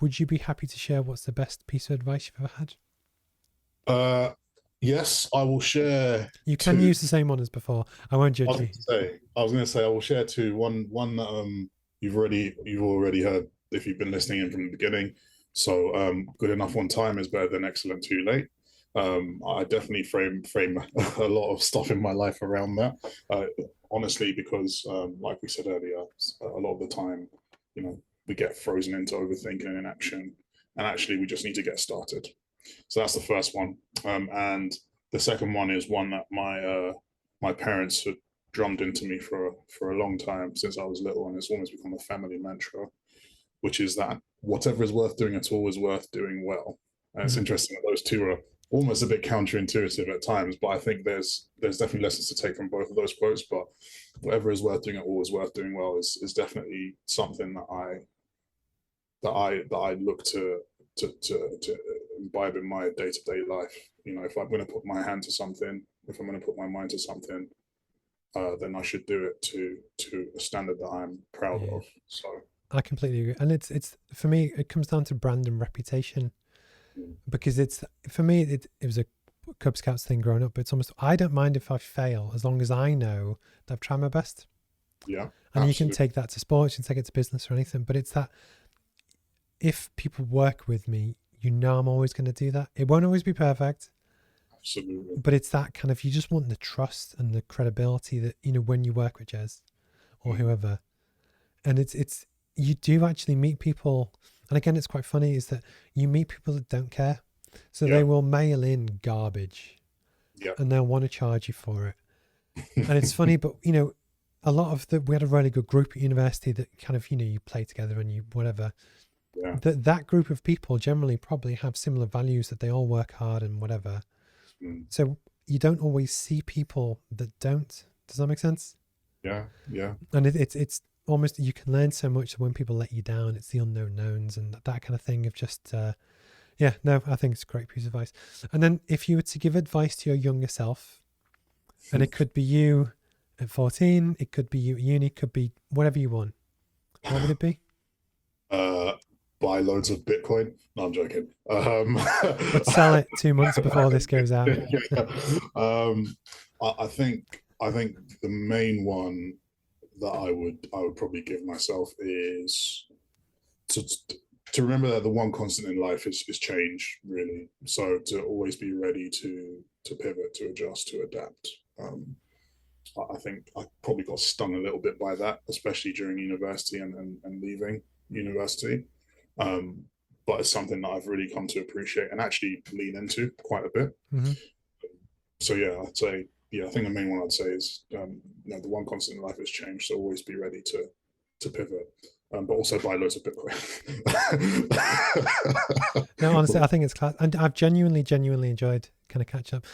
would you be happy to share what's the best piece of advice you've ever had? Yes, I will share You can two. use the same one as before. I won't I judge was you. going to say, I was going to say, I will share two. One that you've already heard if you've been listening in from the beginning. So good enough on time is better than excellent too late. I definitely frame a lot of stuff in my life around that. Uh, Honestly, because like we said earlier, a lot of the time, you know, we get frozen into overthinking and inaction, and actually we just need to get started. So that's the first one. And the second one is one that my parents had drummed into me for a long time since I was little, and it's almost become a family mantra, which is that whatever is worth doing at all is worth doing well. And it's Mhm. interesting that those two are almost a bit counterintuitive at times, but I think there's definitely lessons to take from both of those quotes. But whatever is worth doing at all is worth doing well is definitely something that I look to imbibe in my day to day life. You know, if I'm going to put my hand to something, if I'm going to put my mind to something, then I should do it to a standard that I'm proud Yeah, of. So, I completely agree. And it's for me, it comes down to brand and reputation, mm, because it's for me, it was a Cub Scouts thing growing up, but it's almost, I don't mind if I fail as long as I know that I've tried my best. yeah, And you can absolutely, take that to sports, you can take it to business or anything, but it's that if people work with me, I'm always going to do that. It won't always be perfect, absolutely. but it's that kind of, you just want the trust and the credibility that, when you work with Jes or Mm, whoever. And you do actually meet people. And again, it's quite funny is that you meet people that don't care. So they yeah, will mail in garbage yeah, and they'll want to charge you for it. And it's funny, but a lot of we had a really good group at university that kind of, you play together and you whatever. yeah, That group of people generally probably have similar values, that they all work hard and whatever. mm, So you don't always see people that don't. Does that make sense? yeah, yeah, And it's almost, you can learn so much when people let you down. It's the unknown knowns and that kind of thing of just yeah, no, I think it's a great piece of advice. And then if you were to give advice to your younger self, and it could be you at 14, it could be you at uni, it could be whatever you want, what would it be? uh, buy loads of Bitcoin. No, I'm joking. But sell it 2 months before this goes out. Yeah. um, I think the main one that I would probably give myself is to to remember that the one constant in life is change, really. So to always be ready to pivot, to adjust, to adapt. Um, I think I probably got stung a little bit by that, especially during university and leaving university. Um, but it's something that I've really come to appreciate and actually lean into quite a bit. Hmm. So yeah, I'd say yeah. I think the main one I'd say is the one constant in life is change. So always be ready to pivot, but also buy loads of Bitcoin. No, honestly, I think it's class. And I've genuinely enjoyed kind of catch up.